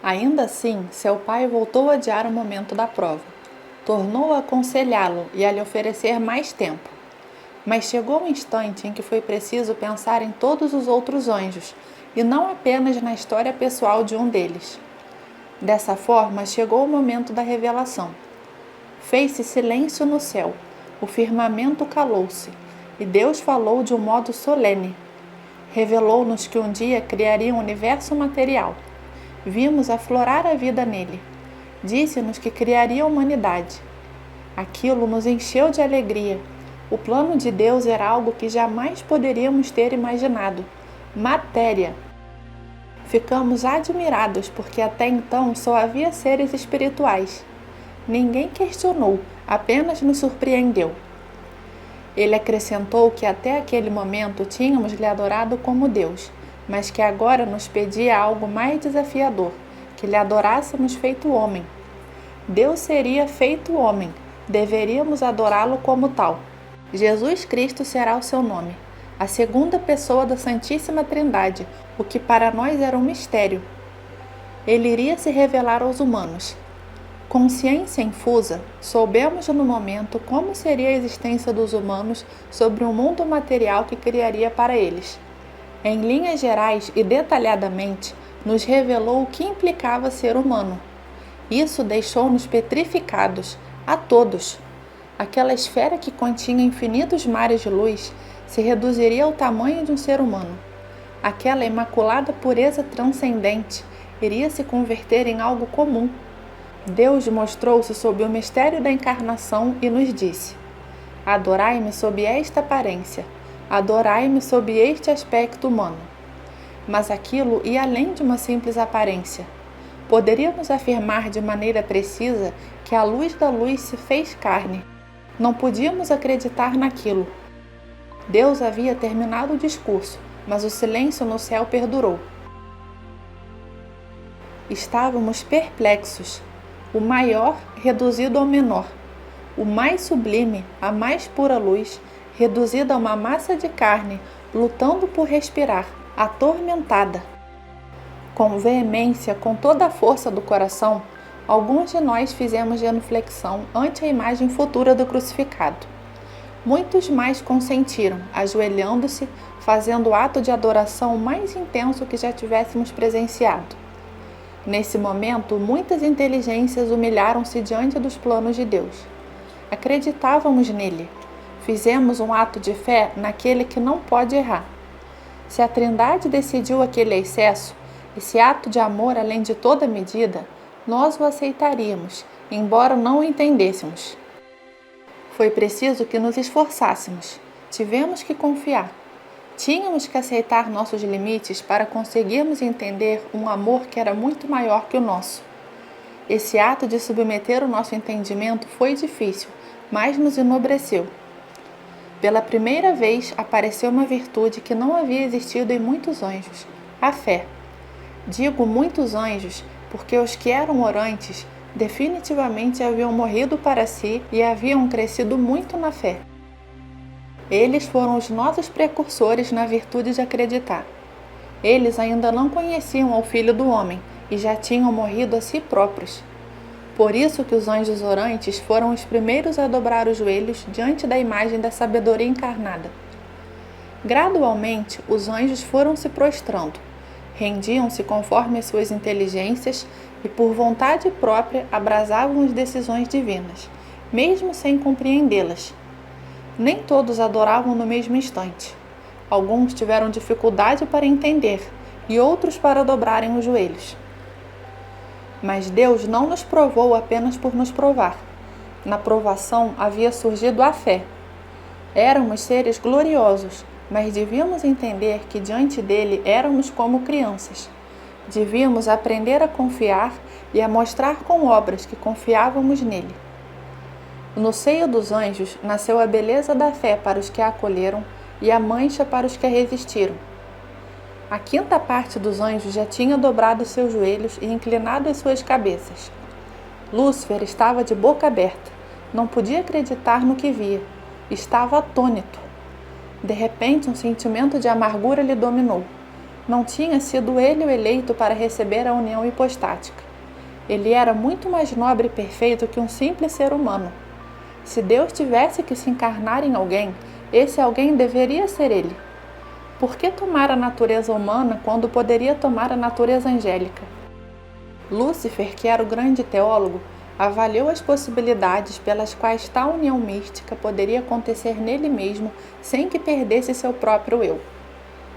Ainda assim, seu pai voltou a adiar o momento da prova. Tornou a aconselhá-lo e a lhe oferecer mais tempo. Mas chegou o instante em que foi preciso pensar em todos os outros anjos, e não apenas na história pessoal de um deles. Dessa forma, chegou o momento da revelação. Fez-se silêncio no céu, o firmamento calou-se, e Deus falou de um modo solene. Revelou-nos que um dia criaria um universo material. Vimos aflorar a vida nele. Disse-nos que criaria a humanidade. Aquilo nos encheu de alegria. O plano de Deus era algo que jamais poderíamos ter imaginado. Matéria. Ficamos admirados porque até então só havia seres espirituais. Ninguém questionou, apenas nos surpreendeu. Ele acrescentou que até aquele momento tínhamos lhe adorado como Deus, mas que agora nos pedia algo mais desafiador, que lhe adorássemos feito homem. Deus seria feito homem, deveríamos adorá-lo como tal. Jesus Cristo será o seu nome, a segunda pessoa da Santíssima Trindade, o que para nós era um mistério. Ele iria se revelar aos humanos. Com ciência infusa, soubemos no momento como seria a existência dos humanos sobre um mundo material que criaria para eles. Em linhas gerais e detalhadamente, nos revelou o que implicava ser humano. Isso deixou-nos petrificados, a todos. Aquela esfera que continha infinitos mares de luz se reduziria ao tamanho de um ser humano. Aquela imaculada pureza transcendente iria se converter em algo comum. Deus mostrou-se sob o mistério da encarnação e nos disse: adorai-me sob esta aparência, adorai-me sob este aspecto humano. Mas aquilo ia além de uma simples aparência. Poderíamos afirmar de maneira precisa que a luz da luz se fez carne. Não podíamos acreditar naquilo. Deus havia terminado o discurso, mas o silêncio no céu perdurou. Estávamos perplexos. O maior reduzido ao menor, o mais sublime, a mais pura luz, reduzida a uma massa de carne, lutando por respirar, atormentada. Com veemência, com toda a força do coração, alguns de nós fizemos genuflexão ante a imagem futura do crucificado. Muitos mais consentiram, ajoelhando-se, fazendo o ato de adoração mais intenso que já tivéssemos presenciado. Nesse momento, muitas inteligências humilharam-se diante dos planos de Deus. Acreditávamos nele. Fizemos um ato de fé naquele que não pode errar. Se a Trindade decidiu aquele excesso, esse ato de amor além de toda medida, nós o aceitaríamos, embora não o entendêssemos. Foi preciso que nos esforçássemos. Tivemos que confiar. Tínhamos que aceitar nossos limites para conseguirmos entender um amor que era muito maior que o nosso. Esse ato de submeter o nosso entendimento foi difícil, mas nos enobreceu. Pela primeira vez apareceu uma virtude que não havia existido em muitos anjos, a fé. Digo muitos anjos porque os que eram orantes definitivamente haviam morrido para si e haviam crescido muito na fé. Eles foram os nossos precursores na virtude de acreditar. Eles ainda não conheciam ao Filho do Homem e já tinham morrido a si próprios. Por isso que os anjos orantes foram os primeiros a dobrar os joelhos diante da imagem da sabedoria encarnada. Gradualmente, os anjos foram se prostrando, rendiam-se conforme as suas inteligências e por vontade própria abrasavam as decisões divinas, mesmo sem compreendê-las. Nem todos adoravam no mesmo instante. Alguns tiveram dificuldade para entender e outros para dobrarem os joelhos. Mas Deus não nos provou apenas por nos provar. Na provação havia surgido a fé. Éramos seres gloriosos, mas devíamos entender que diante dele éramos como crianças. Devíamos aprender a confiar e a mostrar com obras que confiávamos nele. No seio dos anjos nasceu a beleza da fé para os que a acolheram e a mancha para os que a resistiram. A quinta parte dos anjos já tinha dobrado seus joelhos e inclinado as suas cabeças. Lúcifer estava de boca aberta, não podia acreditar no que via, estava atônito. De repente, um sentimento de amargura lhe dominou. Não tinha sido ele o eleito para receber a união hipostática. Ele era muito mais nobre e perfeito que um simples ser humano. Se Deus tivesse que se encarnar em alguém, esse alguém deveria ser ele. Por que tomar a natureza humana quando poderia tomar a natureza angélica? Lúcifer, que era o grande teólogo, avaliou as possibilidades pelas quais tal união mística poderia acontecer nele mesmo sem que perdesse seu próprio eu.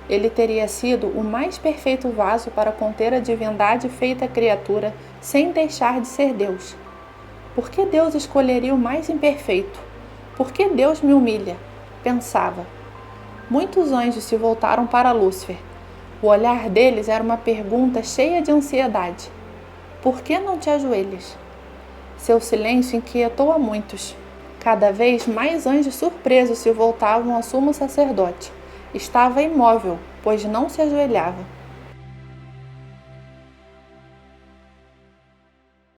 Ele teria sido o mais perfeito vaso para conter a divindade feita criatura sem deixar de ser Deus. Por que Deus escolheria o mais imperfeito? Por que Deus me humilha? Pensava. Muitos anjos se voltaram para Lúcifer. O olhar deles era uma pergunta cheia de ansiedade. Por que não te ajoelhas? Seu silêncio inquietou a muitos. Cada vez mais anjos surpresos se voltavam ao sumo sacerdote. Estava imóvel, pois não se ajoelhava.